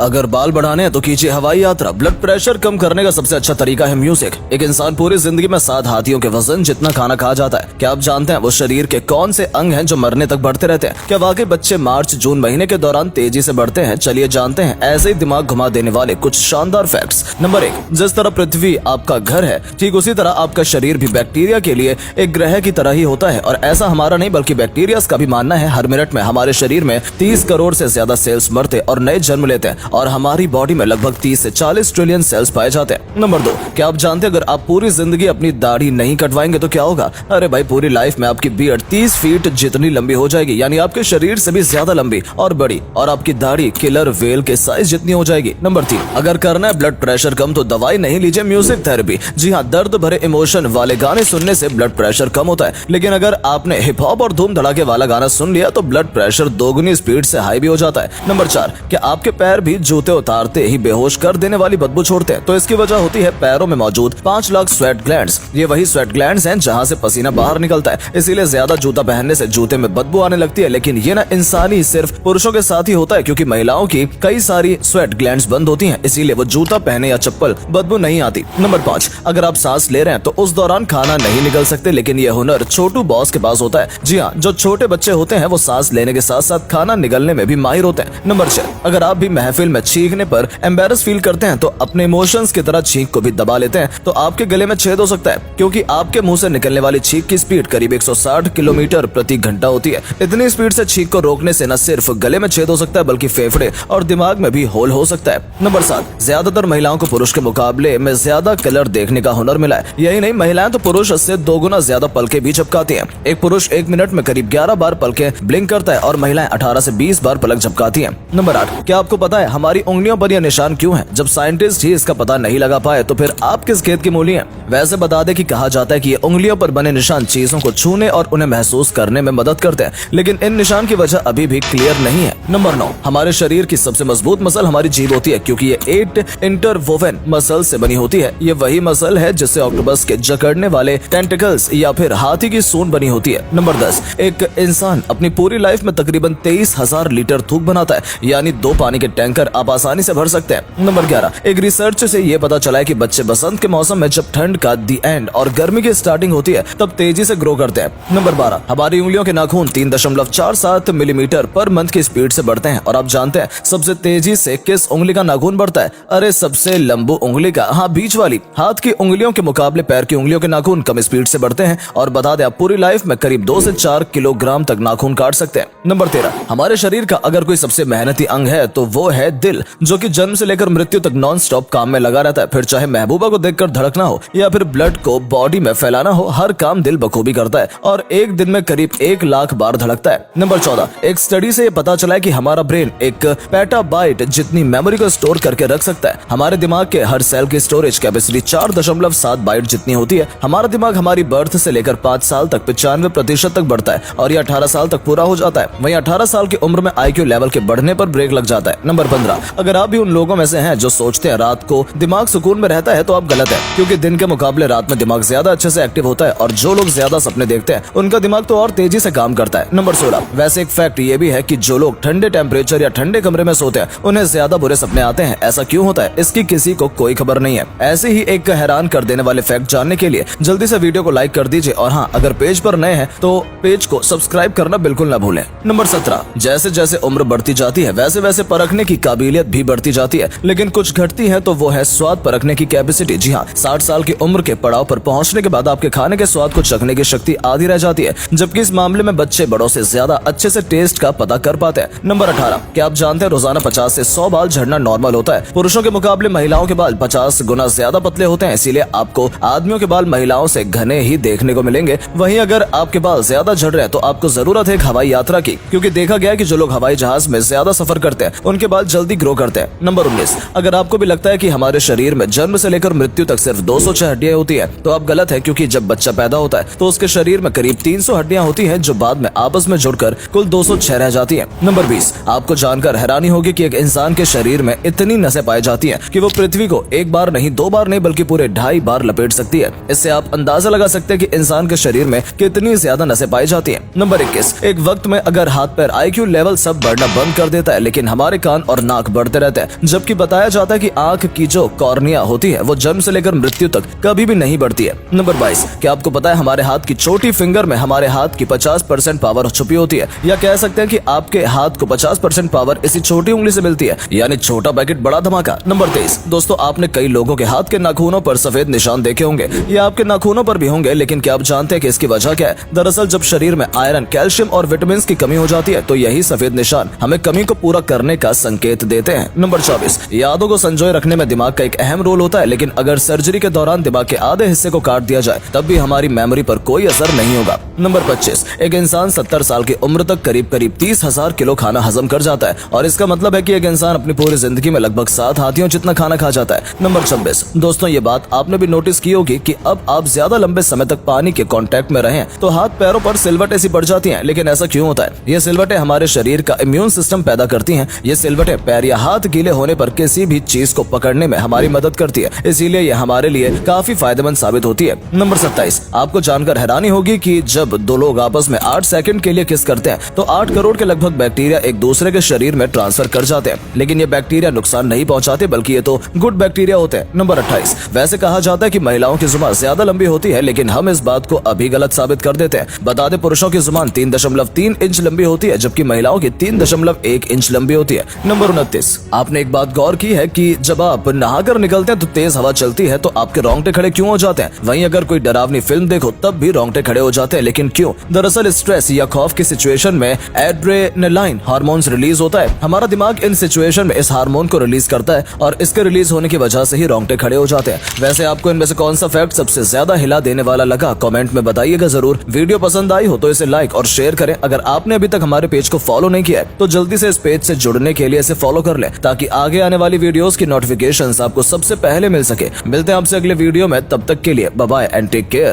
अगर बाल बढ़ाने हैं तो कीजिए हवाई यात्रा। ब्लड प्रेशर कम करने का सबसे अच्छा तरीका है म्यूजिक। एक इंसान पूरी जिंदगी में 7 हाथियों के वजन जितना खाना खा जाता है। क्या आप जानते हैं वो शरीर के कौन से अंग हैं जो मरने तक बढ़ते रहते हैं? क्या वाकई बच्चे मार्च जून महीने के दौरान तेजी से बढ़ते हैं? चलिए जानते हैं ऐसे ही दिमाग घुमा देने वाले कुछ शानदार फैक्ट्स। नंबर 1, जिस तरह पृथ्वी आपका घर है, ठीक उसी तरह आपका शरीर भी बैक्टीरिया के लिए एक ग्रह की तरह ही होता है। और ऐसा हमारा नहीं बल्कि बैक्टीरिया का भी मानना है। हर मिनट में हमारे शरीर में 30 करोड़ से ज्यादा सेल्स मरते और नए जन्म लेते हैं और हमारी बॉडी में लगभग 30 से 40 ट्रिलियन सेल्स पाए जाते हैं। नंबर 2, क्या आप जानते हैं अगर आप पूरी जिंदगी अपनी दाढ़ी नहीं कटवाएंगे तो क्या होगा? अरे भाई, पूरी लाइफ में आपकी बियर्ड 30 फीट जितनी लंबी हो जाएगी, यानी आपके शरीर से भी ज्यादा लंबी और बड़ी, और आपकी दाढ़ी किलर वेल के साइज जितनी हो जाएगी। नंबर 3, अगर करना है ब्लड प्रेशर कम तो दवाई नहीं लीजिए, म्यूजिक थेरेपी। जी हाँ, दर्द भरे इमोशन वाले गाने सुनने से ब्लड प्रेशर कम होता है। लेकिन अगर आपने हिप हॉप और धूम धड़ाके वाला गाना सुन लिया तो ब्लड प्रेशर दोगुनी स्पीड से हाई भी हो जाता है। नंबर 4, क्या आपके पैर भी जूते उतारते ही बेहोश कर देने वाली बदबू छोड़ते हैं? तो इसकी वजह होती है पैरों में मौजूद 5 लाख स्वेट ग्लैंड्स। ये वही स्वेट ग्लैंड्स हैं जहां से पसीना बाहर निकलता है। इसीलिए ज्यादा जूता पहनने से जूते में बदबू आने लगती है। लेकिन ये ना इंसानी सिर्फ पुरुषों के साथ ही होता है, क्योंकि महिलाओं की कई सारी स्वेट ग्लैंड्स बंद होती हैं, इसीलिए वो जूता पहने या चप्पल बदबू नहीं आती। नंबर 5, अगर आप सांस ले रहे हैं तो उस दौरान खाना नहीं निकल सकते, लेकिन ये हुनर छोटू बॉस के पास होता है। जी हाँ, जो छोटे बच्चे होते हैं वो सांस लेने के साथ साथ खाना निगलने में भी माहिर होते हैं। नंबर 6, अगर आप भी महफिल में चीखने पर एम्बेरस फील करते हैं तो अपने इमोशंस की तरह छींक को भी दबा लेते हैं तो आपके गले में छेद हो सकता है, क्योंकि आपके मुंह से निकलने वाली छींक की स्पीड करीब 160 किलोमीटर प्रति घंटा होती है। इतनी स्पीड से छींक को रोकने से न सिर्फ गले में छेद हो सकता है बल्कि फेफड़े और दिमाग में भी होल हो सकता है। नंबर 7, ज्यादातर महिलाओं को पुरुष के मुकाबले में ज्यादा कलर देखने का हुनर मिला है। यही नहीं, महिलाएं तो पुरुष से 2 गुना ज्यादा पलके भी झपकाती हैं। एक पुरुष 1 मिनट में करीब 11 बार पलके ब्लिंक करता है और महिलाएं 18 से 20 बार पलक झपकाती हैं। नंबर 8, क्या आपको पता है हमारी उंगलियों पर यह निशान क्यों है? जब साइंटिस्ट ही इसका पता नहीं लगा पाए तो फिर आप किस खेत की मूली हैं? वैसे बता दें कि कहा जाता है कि ये उंगलियों पर बने निशान चीजों को छूने और उन्हें महसूस करने में मदद करते हैं, लेकिन इन निशान की वजह अभी भी क्लियर नहीं है। नंबर 9, हमारे शरीर की सबसे मजबूत मसल हमारी जीभ होती है, क्योंकि ये 8 इंटरवोवेन मसल से बनी होती है। ये वही मसल है जिससे ऑक्टोपस के जकड़ने वाले टेंटिकल्स या फिर हाथी की सूंड बनी होती है। नंबर 10, एक इंसान अपनी पूरी लाइफ में तकरीबन 23,000 लीटर थूक बनाता है, यानी 2 पानी के टैंकर आप आसानी से भर सकते हैं। नंबर 11, एक रिसर्च से ये पता चला है कि बच्चे बसंत के मौसम में जब ठंड का दी एंड और गर्मी की स्टार्टिंग होती है तब तेजी से ग्रो करते हैं। नंबर 12, हमारी उंगलियों के नाखून 3.47 मिलीमीटर पर मंथ की स्पीड से बढ़ते हैं। और आप जानते हैं सबसे तेजी से किस उंगली का नाखून बढ़ता है? अरे सबसे लंबू उंगली का, हाँ बीच वाली। हाथ की उंगलियों के मुकाबले पैर की उंगलियों के नाखून कम स्पीड से बढ़ते हैं। और बता दें आप पूरी लाइफ में करीब 2 से 4 किलोग्राम तक नाखून काट सकते हैं। नंबर 13, हमारे शरीर का अगर कोई सबसे मेहनती अंग है तो वो है दिल, जो कि जन्म से लेकर मृत्यु तक नॉन स्टॉप काम में लगा रहता है। फिर चाहे महबूबा को देखकर धड़कना हो या फिर ब्लड को बॉडी में फैलाना हो, हर काम दिल बखूबी करता है और एक दिन में करीब 1 लाख बार धड़कता है। नंबर 14, एक स्टडी से ये पता चला है कि हमारा ब्रेन एक पेटाबाइट जितनी मेमोरी को स्टोर करके रख सकता है। हमारे दिमाग के हर सेल की स्टोरेज कैपेसिटी 4.7 बाइट जितनी होती है। हमारा दिमाग हमारी बर्थ से लेकर 5 साल तक 95% तक बढ़ता है और ये 18 साल तक पूरा हो जाता है। वहीं 18 साल की उम्र में IQ लेवल के बढ़ने पर ब्रेक लग जाता है। नंबर 15, अगर आप भी उन लोगों में से हैं जो सोचते हैं रात को दिमाग सुकून में रहता है तो आप गलत है, क्योंकि दिन के मुकाबले रात में दिमाग ज्यादा अच्छे से एक्टिव होता है और जो लोग ज्यादा सपने देखते हैं उनका दिमाग तो और तेजी से काम करता है। नंबर 16, वैसे एक फैक्ट ये भी है कि जो लोग ठंडे टेम्परेचर या ठंडे कमरे में सोते हैं उन्हें ज्यादा बुरे सपने आते हैं। ऐसा क्यों होता है इसकी किसी को कोई खबर नहीं है। ऐसे ही एक हैरान कर देने वाले फैक्ट जानने के लिए जल्दी से वीडियो को लाइक कर दीजिए और हाँ, अगर पेज पर नए हैं तो पेज को सब्सक्राइब करना बिल्कुल न भूलें। नंबर 17, जैसे जैसे उम्र बढ़ती जाती है वैसे वैसे परखने की काबिलियत भी बढ़ती जाती है, लेकिन कुछ घटती है तो वो है स्वाद परखने की कैपेसिटी। जी हाँ, 60 साल की उम्र के पड़ाव पर पहुंचने के बाद आपके खाने के स्वाद को चखने की शक्ति आधी रह जाती है, जबकि इस मामले में बच्चे बड़ों से ज्यादा अच्छे से टेस्ट का पता कर पाते हैं। नंबर 18, क्या आप जानते हैं रोजाना 50 से 100 बाल झड़ना नॉर्मल होता है? पुरुषों के मुकाबले महिलाओं के बाल 50 गुना ज्यादा पतले होते हैं, इसीलिए आपको आदमियों के बाल महिलाओं से घने ही देखने को मिलेंगे। वहीं अगर आपके बाल ज्यादा झड़ रहे हैं तो आपको जरूरत है एक हवाई यात्रा की, क्योंकि देखा गया है कि जो लोग हवाई जहाज में ज्यादा सफर करते हैं उनके बाल जल्दी ग्रो करते हैं। नंबर 19, अगर आपको भी लगता है कि हमारे शरीर में जन्म से लेकर मृत्यु तक सिर्फ 206 हड्डियां होती है तो आप गलत है, क्योंकि जब बच्चा पैदा होता है तो उसके शरीर में करीब 300 हड्डियां होती हैं जो बाद में आपस में जुड़कर कुल 206 रह जाती हैं। नंबर 20, आपको जानकर हैरानी होगी कि एक इंसान के शरीर में इतनी नसें पाई जाती हैं कि वो पृथ्वी को 1 बार नहीं 2 बार नहीं बल्कि पूरे 2.5 बार लपेट सकती है। इससे आप अंदाजा लगा सकते हैं कि इंसान के शरीर में कितनी ज्यादा नसें पाई जाती हैं। नंबर 21, एक वक्त में अगर हाथ पैर IQ लेवल सब बढ़ना बंद कर देता है लेकिन हमारे कान और खतरनाक बढ़ते रहते हैं। जबकि बताया जाता है कि आंख की जो कॉर्निया होती है वो जन्म से लेकर मृत्यु तक कभी भी नहीं बढ़ती है। नंबर 22, क्या आपको पता है हमारे हाथ की छोटी फिंगर में हमारे हाथ की 50% पावर छुपी होती है, या कह सकते हैं कि आपके हाथ को 50% पावर इसी छोटी उंगली से मिलती है, यानी छोटा पैकेट बड़ा धमाका। नंबर 23, दोस्तों आपने कई लोगों के हाथ के नाखूनों पर सफेद निशान देखे होंगे, या आपके नाखूनों पर भी होंगे, लेकिन क्या आप जानते हैं कि इसकी वजह क्या है? दरअसल जब शरीर में आयरन, कैल्शियम और विटामिन की कमी हो जाती है तो यही सफेद निशान हमें कमी को पूरा करने का संकेत देते हैं। नंबर 24, यादों को संजोए रखने में दिमाग का एक अहम रोल होता है, लेकिन अगर सर्जरी के दौरान दिमाग के आधे हिस्से को काट दिया जाए तब भी हमारी मेमोरी पर कोई असर नहीं होगा। नंबर 25, एक इंसान 70 साल की उम्र तक करीब 30,000 किलो खाना हजम कर जाता है, और इसका मतलब है कि एक इंसान अपनी पूरी जिंदगी में लगभग 7 हाथियों जितना खाना खा जाता है। नंबर 26, दोस्तों ये बात आपने भी नोटिस की होगी कि अब आप ज्यादा लंबे समय तक पानी के कांटेक्ट में रहें तो हाथ पैरों पर सिलवटें सी पड़ जाती हैं। लेकिन ऐसा क्यों होता है? ये सिलवटें हमारे शरीर का इम्यून सिस्टम पैदा करती हैं। ये सिलवटें पैर या हाथ गीले होने पर किसी भी चीज को पकड़ने में हमारी मदद करती है, इसीलिए ये हमारे लिए काफी फायदेमंद साबित होती है। नंबर 27, आपको जानकर हैरानी होगी कि जब दो लोग आपस में 8 सेकंड के लिए किस करते हैं तो 8 करोड़ के लगभग बैक्टीरिया एक दूसरे के शरीर में ट्रांसफर कर जाते हैं, लेकिन ये बैक्टीरिया नुकसान नहीं पहुंचाते, बल्कि ये तो गुड बैक्टीरिया होते हैं। नंबर 28, वैसे कहा जाता है कि महिलाओं की जुबान ज्यादा लंबी होती है, लेकिन हम इस बात को अभी गलत साबित कर देते हैं। बता दें, पुरुषों की जुबान 3.3 इंच लंबी होती है, जबकि महिलाओं की 3.1 इंच लंबी होती है। नंबर 29, आपने एक बात गौर की है कि जब आप नहाकर निकलते हैं तो तेज हवा चलती है तो आपके रोंगटे खड़े क्यों हो जाते हैं? वहीं अगर कोई डरावनी फिल्म देखो तब भी रोंगटे खड़े हो जाते हैं, लेकिन क्यों? दरअसल स्ट्रेस या खौफ की सिचुएशन में एड्रेनालाइन हार्मोन्स रिलीज होता है। हमारा दिमाग इन सिचुएशन में इस हार्मोन को रिलीज करता है और इसके रिलीज होने की वजह से ही रोंगटे खड़े हो जाते हैं। वैसे आपको इनमें से कौन सा फैक्ट सबसे ज्यादा हिला देने वाला लगा? कमेंट में बताइएगा जरूर। वीडियो पसंद आई हो तो इसे लाइक और शेयर करें। अगर आपने अभी तक हमारे पेज को फॉलो नहीं किया है तो जल्दी से इस पेज से जुड़ने के लिए इसे फॉलो कर लें, ताकि आगे आने वाली वीडियोस की नोटिफिकेशंस आपको सबसे पहले मिल सके। मिलते हैं आपसे अगले वीडियो में, तब तक के लिए bye bye and take care.